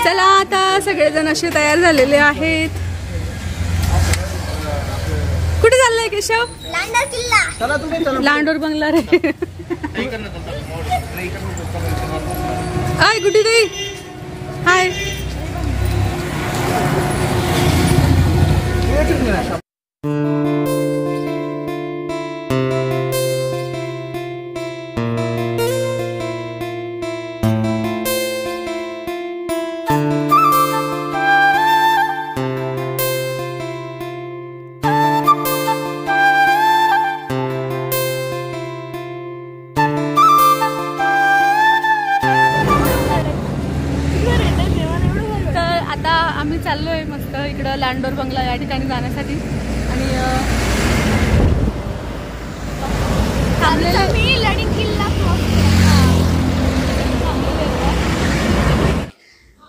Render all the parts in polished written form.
चला आता सगळेजण असे तयार झालेले आहेत. कुठे चाललंय केशव? लांडोर किल्ला. लांडोर बंगला रे. हाय गुड्डी ताई. हाय. आम्ही चाललोय मस्त इकडं लांडोर बंगला या ठिकाणी जाण्यासाठी. आणि लडिंग किल्ला.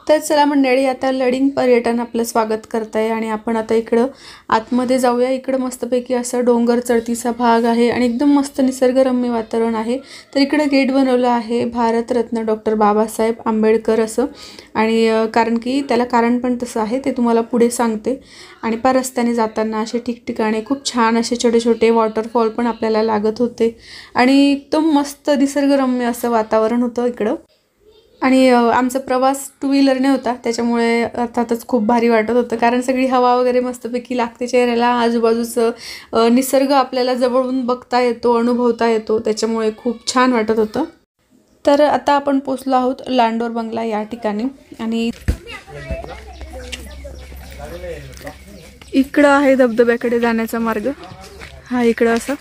तर चला मंडळी, आता लडिंग पर्यटन आपलं स्वागत करत आहे आणि आपण आता इकडं आतमध्ये जाऊया. इकडं मस्तपैकी असं डोंगर चढतीचा भाग आहे आणि एकदम मस्त निसर्गरम्य वातावरण आहे. तर इकडं गेट बनवलं आहे भारतरत्न डॉक्टर बाबासाहेब आंबेडकर असं. आणि कारण की त्याला कारण पण तसं आहे, ते तुम्हाला पुढे सांगते. आणि पार रस्त्याने जाताना असे ठिकठिकाणी खूप छान असे छोटे छोटे वॉटरफॉल पण आपल्याला लागत होते आणि एकदम मस्त निसर्गरम्य असं वातावरण होतं इकडं. आणि आमचा प्रवास 2 व्हीलरने होता, त्याच्यामुळे अर्थातच खूप भारी वाटत होतं. कारण सगळी हवा वगैरे मस्तपैकी लागते चेहऱ्याला, आजूबाजूचं निसर्ग आपल्याला जवळून बघता येतो, अनुभवता येतो, त्याच्यामुळे खूप छान वाटत होतं. तर आता आपण पोचलो आहोत लांडोर बंगला या ठिकाणी. आणि इकडं आहे धबधब्याकडे जाण्याचा मार्ग, हा इकडं असा.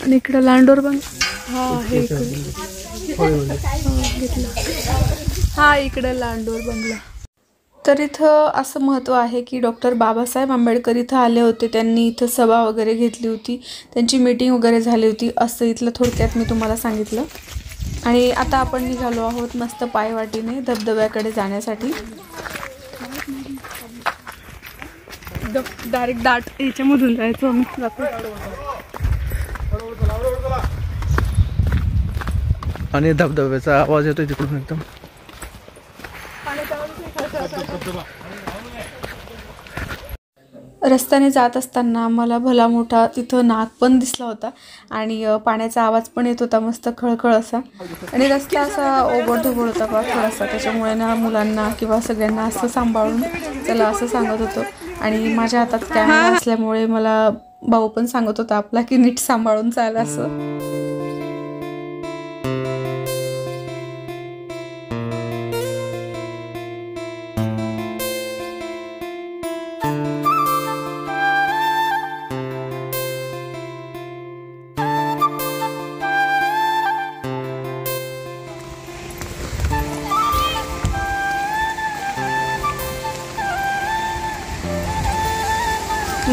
आणि इकडं लांडोर बंगला हा आहे इकडे. हा इकडे लांडोर बंगला. तर इथं असं महत्त्व आहे की डॉक्टर बाबासाहेब आंबेडकर इथं आले होते, त्यांनी इथं सभा वगैरे घेतली होती, त्यांची मीटिंग वगैरे झाली होती, असं इथलं थोडक्यात मी तुम्हाला सांगितलं. आणि आता आपण निघालो आहोत मस्त पायवाटीने धबधब्याकडे जाण्यासाठी. डायरेक्ट दाट याच्यामधून जायचो आम्ही जातो. आणि धबधब्याचा आवाज येतोय तिकडून एकदम. रस्त्याने जात असताना मला भला मोठा तिथं नाग पण दिसला होता आणि पाण्याचा आवाज पण येत होता मस्त खळखळ असा. आणि रस्ता असा ओबडधोबड होता बा थोडासा, त्याच्यामुळे ना मुलांना किंवा सगळ्यांना असं सांभाळून चला असं सांगत होतो. आणि माझ्या हातात कॅमेरा असल्यामुळे मला भाऊ पण सांगत होता आपला की नीट सांभाळून चाल असं.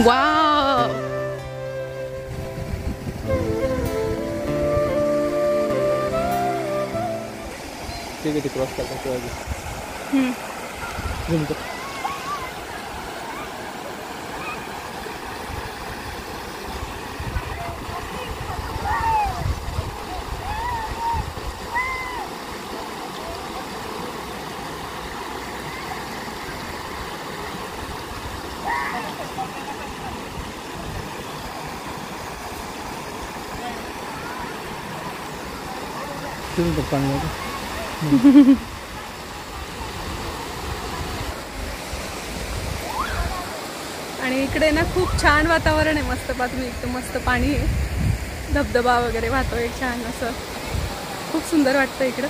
वाव, ठीक आहे, क्रॉस करता. आणि इकडे ना खूप छान वातावरण आहे, मस्त तुम्ही एकदम मस्त पाणी आहे, धबधबा वगैरे वाहतोय छान असं, खूप सुंदर वाटतं इकडं.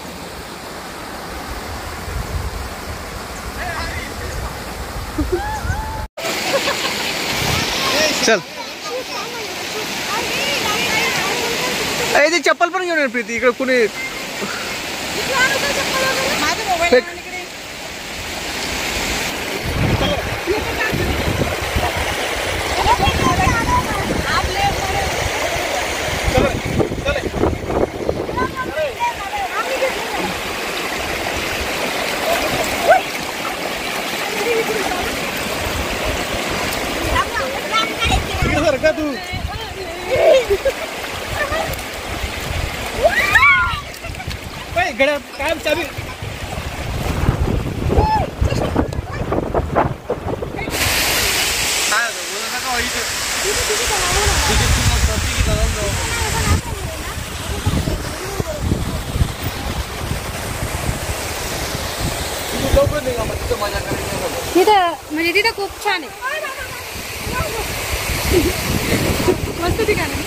चल ते चप्पल पण घेऊन ये प्रीती इकडे कुणी का तू गड्या काय चाबी तिथं म्हणजे तिथं खूप छान आहे. मस्त ठिकाण आहे.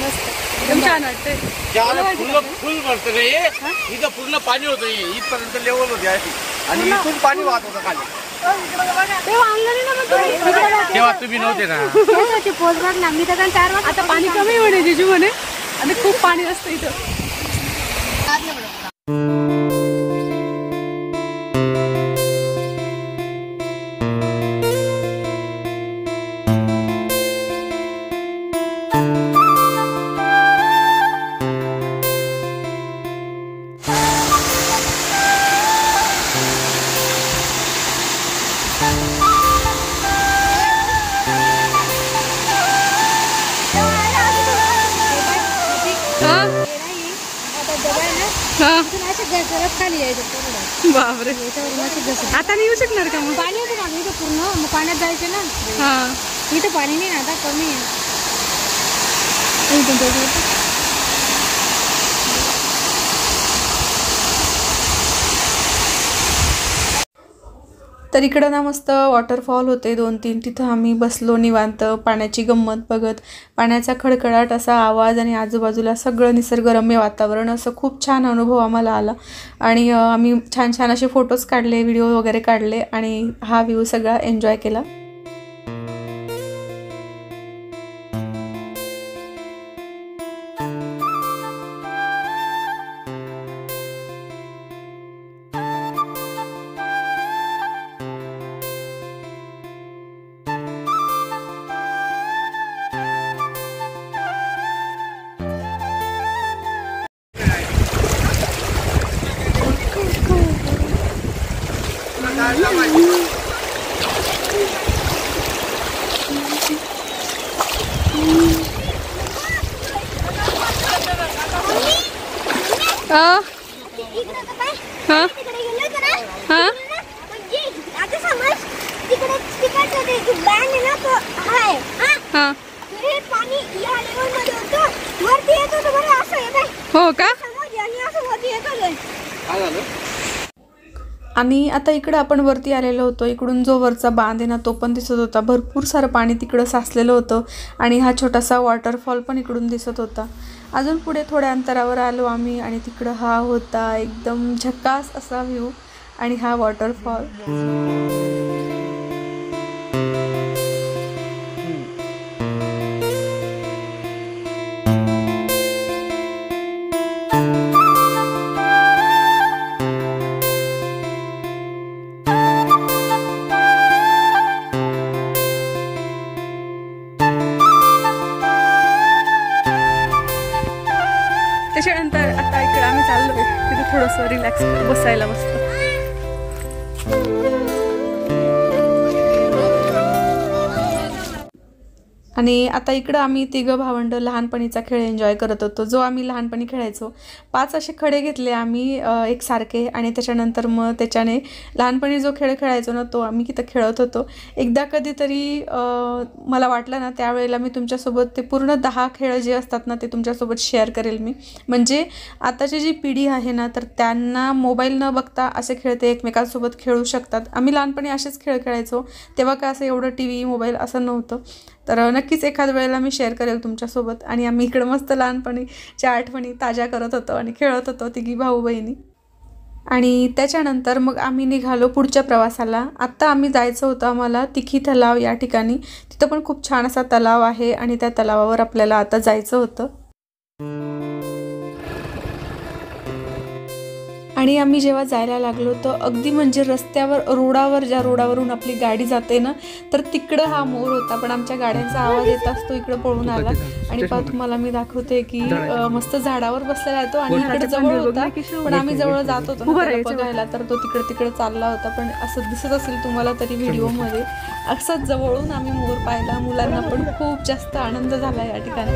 मस्त एकदम छान वाटतंय. फुल भरतं रे इथं पूर्ण पाणी होतं इथपर्यंत लेवल होते आणि इथून पाणी वाहत होतं खाली. तेव्हा तुम्ही नव्हते ना. मी तर 4 वाजता आता पाणी कमी म्हणे जिजू म्हणे आणि खूप पाणी असतं इथं. खाली यायचं बापरे आता नाही येऊ शकणार का मग? पाणी होतं ना इथं पूर्ण मग पाण्यात जायचं ना. हा इथं पाणी नाही ना आता कमी आहे. तर इकडं ना मस्त वॉटरफॉल होते 2-3 तिथं आम्ही बसलो निवांत पाण्याची गंमत बघत. पाण्याचा खडखडाट असा आवाज आणि आजूबाजूला सगळं निसर्गरम्य वातावरण असं खूप छान अनुभव आम्हाला आला आणि आम्ही छान छान असे फोटोज काढले व्हिडिओ वगैरे काढले आणि हा व्ह्यू सगळा एन्जॉय केला. हो का? आणि आता इकडं आपण वरती आलेलो होतो. इकडून जो वरचा बांध आहे ना तो पण दिसत होता. भरपूर सारं पाणी तिकडं साचलेलं होतं आणि हा छोटासा वॉटरफॉल पण इकडून दिसत होता. अजून पुढे थोड्या अंतरावर आलो आम्ही आणि तिकडं हा होता एकदम झकास असा व्ह्यू आणि हा वॉटरफॉल. त्याच्यानंतर आता इकडे आम्ही चाललोय तिथे थोडंसं रिलॅक्स बसायला मस्त. आणि आता इकडं आम्ही तिघं भावंड लहानपणीचा खेळ एन्जॉय करत होतो जो आम्ही लहानपणी खेळायचो. 5 असे खडे घेतले आम्ही एकसारखे आणि त्याच्यानंतर मग त्याच्याने लहानपणी जो खेळ खेळायचो ना तो आम्ही तिथं खेळत होतो. एकदा कधीतरी मला वाटलं ना त्यावेळेला मी तुमच्यासोबत ते पूर्ण 10 खेळ जे असतात ना ते तुमच्यासोबत शेअर करेल मी. म्हणजे आताची जी पिढी आहे ना तर त्यांना मोबाईल न बघता असे खेळ ते एकमेकांसोबत खेळू शकतात. आम्ही लहानपणी असेच खेळ खेळायचो तेव्हा काय असं एवढं TV मोबाईल असं नव्हतं. तर नक्कीच एखाद्या वेळेला मी शेअर करेल तुमच्यासोबत. आणि आम्ही इकडं मस्त लहानपणीच्या आठवणी ताज्या करत होतो आणि खेळत होतो तिघी भाऊ बहिणी. आणि त्याच्यानंतर मग आम्ही निघालो पुढच्या प्रवासाला. आत्ता आम्ही जायचं होतं आम्हाला तिखी तलाव या ठिकाणी. तिथं पण खूप छान असा तलाव आहे आणि त्या तलावावर आपल्याला आता जायचं होतं. आणि आम्ही जेव्हा जायला लागलो तर अगदी म्हणजे रस्त्यावर रोडावर ज्या रोडावरून आपली गाडी जाते ना तर तिकडं हा मोर होता. पण आमच्या गाड्यांचा आवाज येत असतो इकडं पळून आला. आणि तुम्हाला मी दाखवते की मस्त झाडावर बसलेला आहे तो आणि इकडे जवळ होता. पण आम्ही जवळ जात होतो ना त्याला बघायला तर तो तिकडे चालला होता. पण असं दिसत असेल तुम्हाला तरी व्हिडिओमध्ये असंच जवळून आम्ही मोर पाहिला. मुलांना पण खूप जास्त आनंद झाला या ठिकाणी.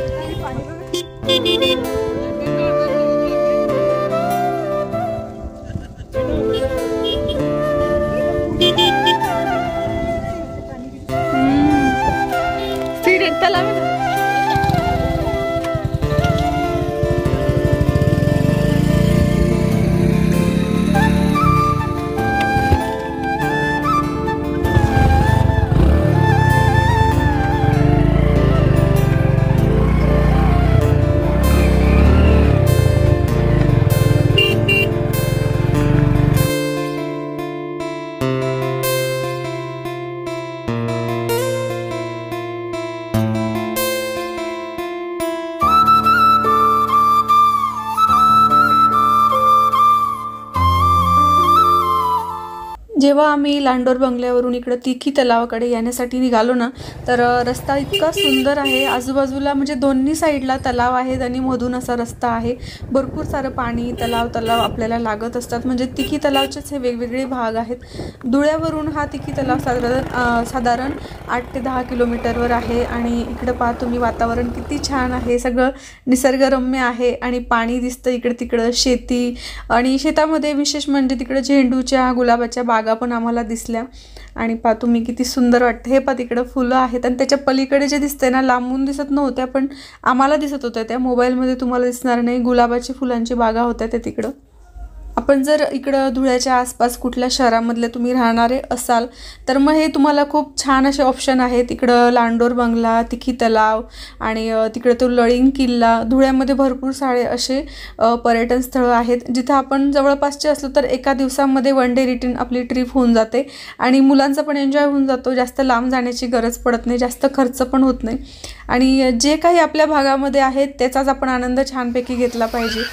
जेव्हा आम्ही लांडोर बंगल्यावरून इकडे तिखी तलावाकडे येण्यासाठी निघालो ना तर रस्ता इतका सुंदर आहे. आजूबाजूला म्हणजे दोन्ही साईडला तलाव आहेत आणि मधून असा रस्ता आहे. भरपूर सारं पाणी तलाव आपल्याला लागत असतात. म्हणजे तिखी तलावचेच हे वेगवेगळे भाग आहेत. धुळ्यावरून हा तिखी तलाव साधारण 8 ते 10 किलोमीटरवर आहे. आणि इकडे पहा तुम्ही वातावरण किती छान आहे. सगळं निसर्गरम्य आहे आणि पाणी दिसतं इकडे तिकडं. शेती आणि शेतामध्ये विशेष म्हणजे तिकडे झेंडूच्या गुलाबाच्या बागा पण आम्हाला दिसल्या. आणि पहा तुम्ही किती सुंदर वाटतं. हे पहा तिकडं फुलं आहेत आणि त्याच्या पलीकडे जे दिसतंय ना लांबून दिसत नव्हत्या पण आम्हाला दिसत होत्या. त्या मोबाईलमध्ये तुम्हाला दिसणार नाही. गुलाबाची फुलांची बागा होत्या त्या तिकडं. आपण जर इकडं धुळ्याच्या आसपास कुठल्या शहरामधले तुम्ही राहणारे असाल तर मग हे तुम्हाला खूप छान असे ऑप्शन आहेत. इकडं लांडोर बंगला, तिखी तलाव आणि तिकडे तो लळिंग किल्ला. धुळ्यामध्ये भरपूर सारे असे पर्यटन स्थळं आहेत जिथं आपण जवळपासचे असलो तर एका दिवसामध्ये 1 डे रिटर्न आपली ट्रिप होऊन जाते आणि मुलांचा पण एन्जॉय होऊन जातो. जास्त लांब जाण्याची गरज पडत नाही, जास्त खर्च पण होत नाही. आणि जे काही आपल्या भागामध्ये आहेत त्याचाच आपण आनंद छानपैकी घेतला पाहिजे.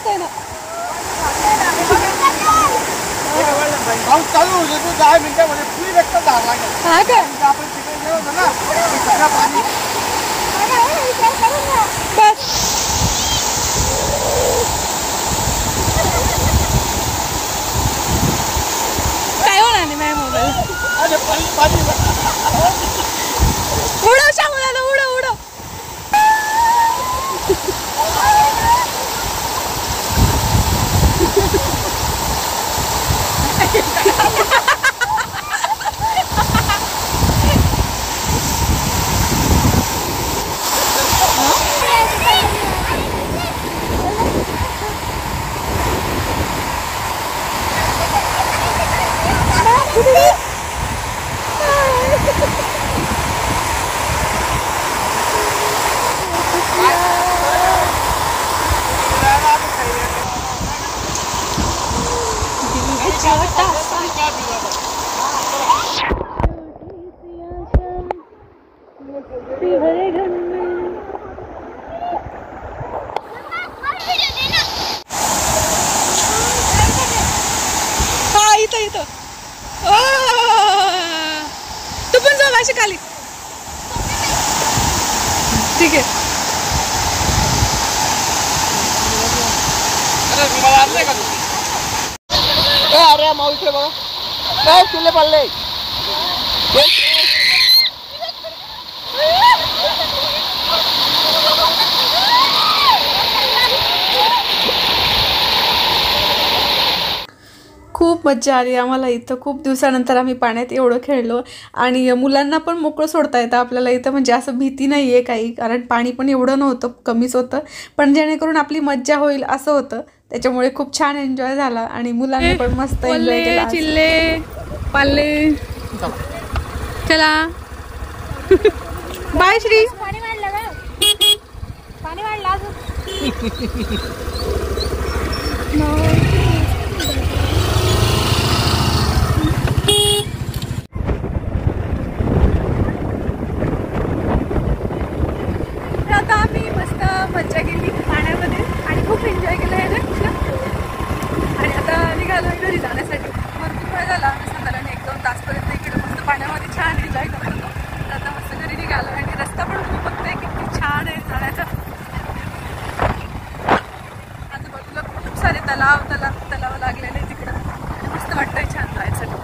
आहे ना. पाऊस चालू होतो तो 10 मिनिटामध्ये फुल रस्ता धार लागेल. हा काय आपण तिकडे गेलो होतो ना सगळं पाणी बस काय होणार नाही माझ्या मोबाईल. अरे पाणी उडव शामुलाला उडव उडव. हा इथं इथं. तू पण जाऊ अशी खाली. ठीक आहे. अरे मला आणलंय का तुम्ही? अरे मावशी बघा काय किल्ले पडले. खूप मज्जा आली आम्हाला इथं. खूप दिवसानंतर आम्ही पाण्यात एवढं खेळलो आणि मुलांना पण मोकळं सोडता येतं आपल्याला इथं. म्हणजे असं भीती नाही आहे काही, कारण पाणी पण एवढं नव्हतं, कमीच होतं, पण जेणेकरून आपली मज्जा होईल असं होतं. त्याच्यामुळे खूप छान एन्जॉय झाला आणि मुलांनी पण मस्त एन्जॉय केला. चिल्ले पाल्ले चला. बाय श्री. पाणी वाढलं का? पाणी वाढलं अजून. आता आम्ही मस्त मज्जा केली पाण्यामध्ये आणि खूप एन्जॉय केलं आहे ना. आणि आता निघालो घरी जाण्यासाठी. भरपूर वेळ झाला, आम्ही साधारण 1-2 तासपर्यंत इकडे मस्त पाण्यामध्ये छान एन्जॉय करत होतो. तर आता मस्त घरी निघालो आणि रस्ता पण खूप बघतोय किती छान आहे जाण्याचा. आजूबाजूला खूप सारे तलाव लागलेले तिकडं आणि मस्त वाटतंय छान जायसाठी.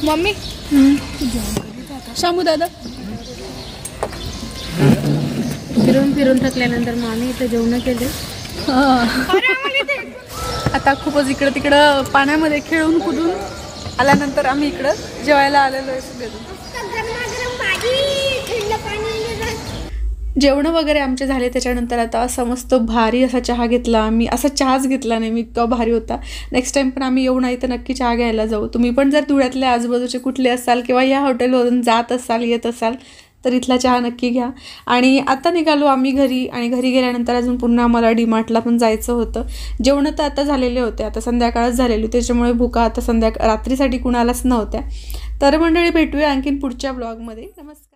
मम्मी शामू दादा फिरून थकल्यानंतर मग आम्ही इथं जेवण केले. आता खूपच इकडं तिकडं पाण्यामध्ये खेळून कुदून आल्यानंतर आम्ही इकडं जेवायला आलेलो आहे सगळेजण. जेवणं वगैरे आमचे झाले. त्याच्यानंतर आता असा मस्त भारी असा चहा घेतला आम्ही. असा चहाच घेतला नाही मी, इतका भारी होता. नेक्स्ट टाईम पण आम्ही येऊ नाही तर नक्की चहा घ्यायला जाऊ. तुम्ही पण जर धुळ्यातले आजूबाजूचे कुठले असाल किंवा या हॉटेलवरून जात असाल येत असाल तर इथला चहा नक्की घ्या. आणि आता निघालो आम्ही घरी आणि घरी गेल्यानंतर अजून पुन्हा आम्हाला डीमार्टला पण जायचं होतं. जेवणं तर आता झालेले होते, आता संध्याकाळच झालेली, त्याच्यामुळे भुका आता रात्रीसाठी कुणालाच नव्हत्या. तर मंडळी भेटूया आणखीन पुढच्या ब्लॉगमध्ये. नमस्कार.